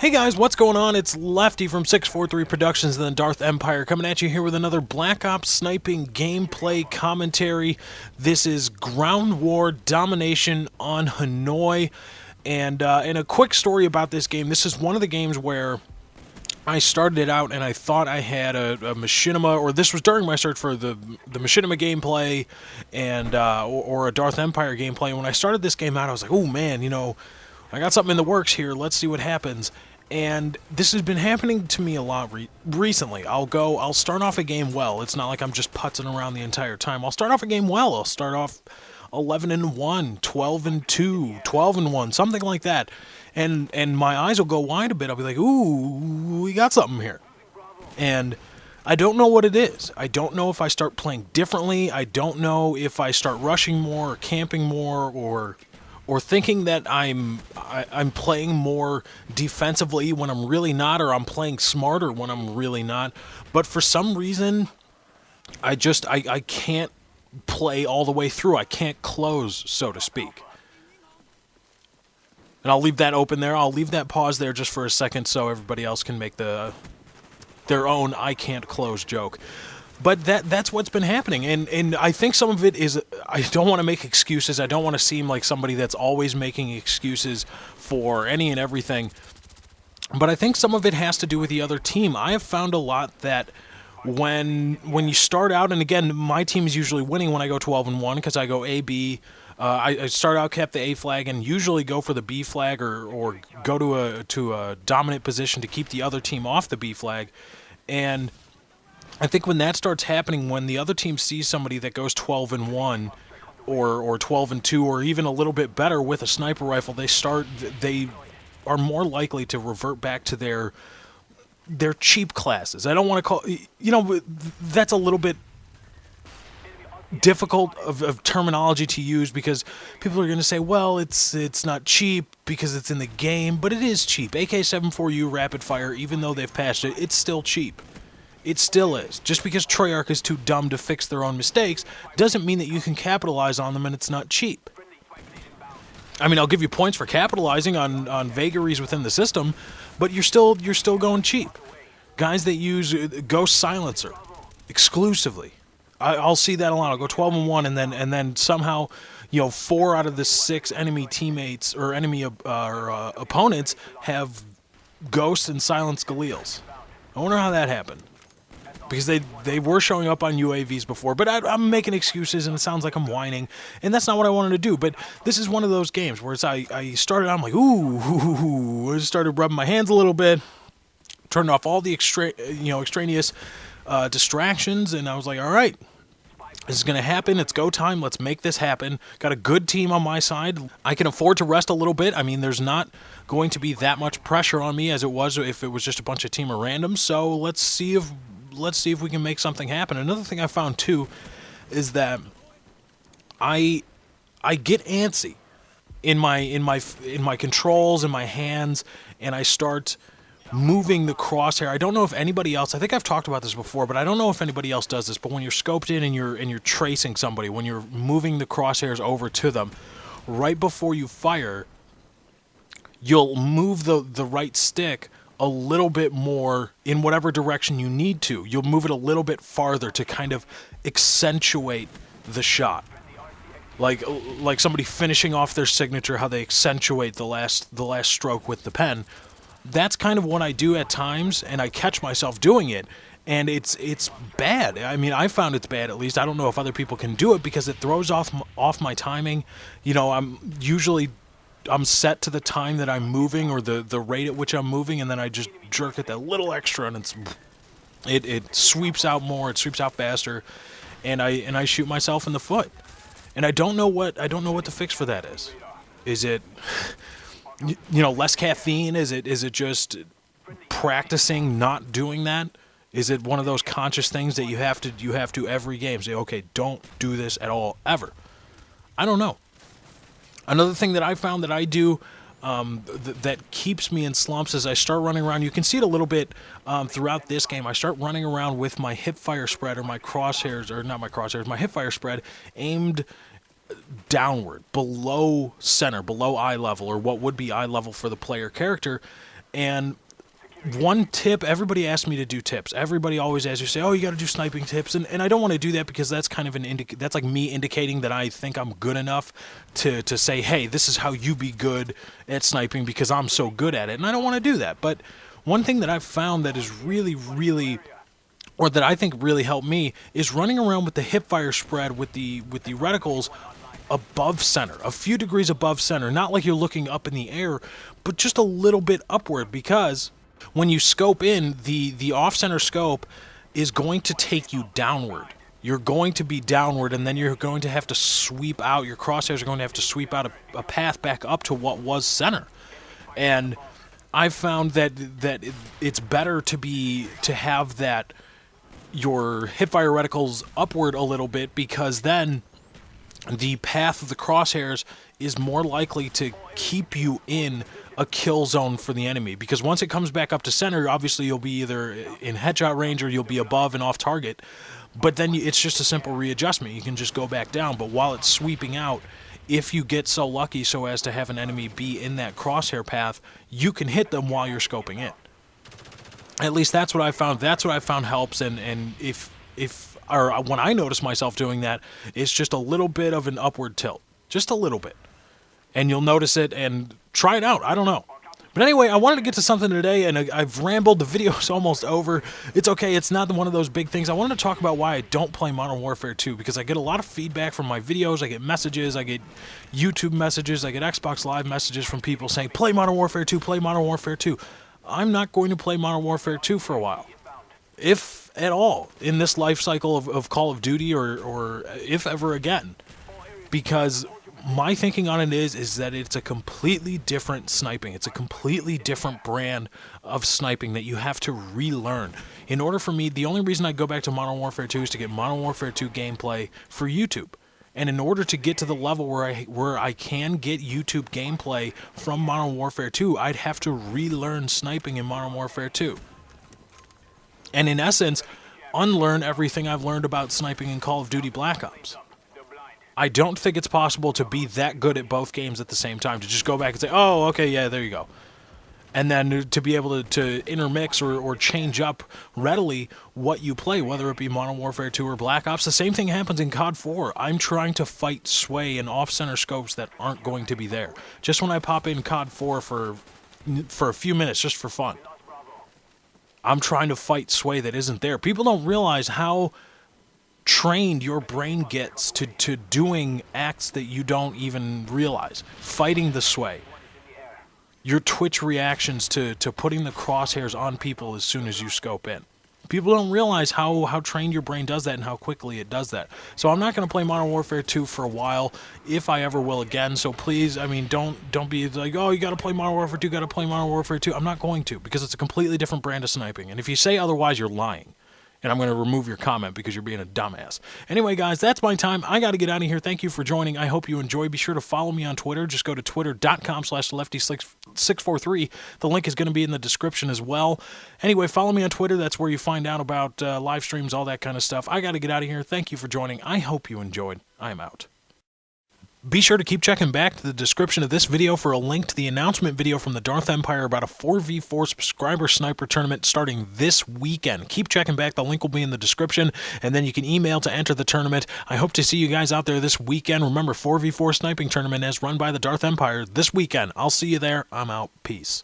Hey guys, what's going on? It's Lefty from 643 Productions and the Darth Empire coming at you here with another Black Ops sniping gameplay commentary. This is Ground War Domination on Hanoi. And in a quick story about this game, this is one of the games where I started it out and I thought I had a machinima, or this was during my search for the machinima gameplay and or a Darth Empire gameplay. And when I started this game out, I was like, oh man, you know, I got something in the works here. Let's see what happens. And this has been happening to me a lot recently. I'll start off a game well. It's not like I'm just putzing around the entire time. I'll start off a game well. I'll start off 11-1, 12-2, 12-1, something like that. And my eyes will go wide a bit. I'll be like, ooh, we got something here. And I don't know what it is. I don't know if I start playing differently. I don't know if I start rushing more or camping more or thinking that I'm playing more defensively when I'm really not, or I'm playing smarter when I'm really not. But for some reason, I can't play all the way through. I can't close, so to speak. And I'll leave that open there. I'll leave that pause there just for a second so everybody else can make their own I can't close joke. But that's what's been happening, and I think some of it is, I don't want to make excuses. I don't want to seem like somebody that's always making excuses for any and everything. But I think some of it has to do with the other team. I have found a lot that when you start out, and again, my team is usually winning when I go 12-1 because I go A, B. I start out, kept the A flag, and usually go for the B flag or go to a dominant position to keep the other team off the B flag. And I think when that starts happening, when the other team sees somebody that goes 12-1 or 12-2 or even a little bit better with a sniper rifle, they are more likely to revert back to their cheap classes. I don't want to call, you know, that's a little bit difficult of terminology to use because people are going to say, well, it's not cheap because it's in the game, but it is cheap. AK-74U rapid fire, even though they've patched it, it's still cheap. It still is. Just because Treyarch is too dumb to fix their own mistakes doesn't mean that you can capitalize on them and it's not cheap. I mean, I'll give you points for capitalizing on vagaries within the system, but you're still going cheap. Guys that use Ghost Silencer exclusively, I'll see that a lot. I'll go 12-1 and then somehow, you know, 4 out of the 6 enemy teammates or enemy opponents have Ghost and Silence Galeals. I wonder how that happened. Because they were showing up on UAVs before, but I'm making excuses and it sounds like I'm whining, and that's not what I wanted to do. But this is one of those games where I started out, I'm like, ooh, I started rubbing my hands a little bit, turned off all the extraneous distractions, and I was like, all right, this is going to happen. It's go time. Let's make this happen. Got a good team on my side. I can afford to rest a little bit. I mean, there's not going to be that much pressure on me as it was if it was just a bunch of team of randoms. So let's see if we can make something happen. Another thing I found too is that I get antsy in my controls, in my hands, and I start moving the crosshair. I don't know if anybody else, I think I've talked about this before, but I don't know if anybody else does this, but when you're scoped in and you're tracing somebody, when you're moving the crosshairs over to them, right before you fire, you'll move the right stick a little bit more in whatever direction you need to. You'll move it a little bit farther to kind of accentuate the shot. Like somebody finishing off their signature, how they accentuate the last stroke with the pen. That's kind of what I do at times, and I catch myself doing it, and it's bad. I mean, I found it's bad, at least. I don't know if other people can do it because it throws off my timing. You know, I'm set to the time that I'm moving or the rate at which I'm moving, and then I just jerk it that little extra, and it sweeps out more, it sweeps out faster, and I shoot myself in the foot. And I don't know what the fix for that is. Is it, you know, less caffeine? Is it just practicing not doing that? Is it one of those conscious things that you have to every game say, okay, don't do this at all ever? I don't know. Another thing that I found that I do that keeps me in slumps is I start running around. You can see it a little bit throughout this game. I start running around with my hipfire spread, or my crosshairs, or not my crosshairs, my hipfire spread aimed downward, below center, below eye level, or what would be eye level for the player character. And one tip, everybody asks me to do tips. Everybody always asks you, say, oh, you got to do sniping tips. And I don't want to do that because that's kind of that's like me indicating that I think I'm good enough to say, hey, this is how you be good at sniping because I'm so good at it. And I don't want to do that. But one thing that I've found that is really, or that I think really helped me, is running around with the hipfire spread with the reticles above center, a few degrees above center. Not like you're looking up in the air, but just a little bit upward, because when you scope in, the off-center scope is going to take you downward. You're going to be downward, and then you're going to have to sweep out. Your crosshairs are going to have to sweep out a path back up to what was center. And I've found that it's better to have that your hipfire reticles upward a little bit, because then the path of the crosshairs is more likely to keep you in a kill zone for the enemy, because once it comes back up to center, obviously you'll be either in headshot range or you'll be above and off target, but then it's just a simple readjustment. You can just go back down. But while it's sweeping out, if you get so lucky so as to have an enemy be in that crosshair path, you can hit them while you're scoping in. At least that's what I found. That's what I found helps. And or when I notice myself doing that, it's just a little bit of an upward tilt, just a little bit, and you'll notice it. And try it out. I don't know. But anyway, I wanted to get to something today, and I've rambled. The video's almost over. It's okay. It's not one of those big things. I wanted to talk about why I don't play Modern Warfare 2, because I get a lot of feedback from my videos. I get messages. I get YouTube messages. I get Xbox Live messages from people saying, play Modern Warfare 2, play Modern Warfare 2. I'm not going to play Modern Warfare 2 for a while, if at all, in this life cycle of Call of Duty, or if ever again, because my thinking on it is that it's a completely different sniping. It's a completely different brand of sniping that you have to relearn. In order for me, the only reason I go back to Modern Warfare 2 is to get Modern Warfare 2 gameplay for YouTube. And in order to get to the level where I can get YouTube gameplay from Modern Warfare 2, I'd have to relearn sniping in Modern Warfare 2. And in essence, unlearn everything I've learned about sniping in Call of Duty Black Ops. I don't think it's possible to be that good at both games at the same time, to just go back and say, oh, okay, yeah, there you go. And then to be able to intermix or change up readily what you play, whether it be Modern Warfare 2 or Black Ops. The same thing happens in COD 4. I'm trying to fight sway and off-center scopes that aren't going to be there. Just when I pop in COD 4 for a few minutes, just for fun, I'm trying to fight sway that isn't there. People don't realize how trained your brain gets to doing acts that you don't even realize. Fighting the sway. Your twitch reactions to putting the crosshairs on people as soon as you scope in. People don't realize how trained your brain does that and how quickly it does that. So I'm not going to play Modern Warfare 2 for a while, if I ever will again. So please, I mean, don't be like, oh, you got to play Modern Warfare 2, got to play Modern Warfare 2. I'm not going to, because it's a completely different brand of sniping. And if you say otherwise, you're lying. And I'm going to remove your comment because you're being a dumbass. Anyway, guys, that's my time. I got to get out of here. Thank you for joining. I hope you enjoy. Be sure to follow me on Twitter. Just go to twitter.com/lefty643. The link is going to be in the description as well. Anyway, follow me on Twitter. That's where you find out about live streams, all that kind of stuff. I got to get out of here. Thank you for joining. I hope you enjoyed. I am out. Be sure to keep checking back to the description of this video for a link to the announcement video from the Darth Empire about a 4v4 subscriber sniper tournament starting this weekend. Keep checking back. The link will be in the description, and then you can email to enter the tournament. I hope to see you guys out there this weekend. Remember, 4v4 sniping tournament as run by the Darth Empire this weekend. I'll see you there. I'm out. Peace.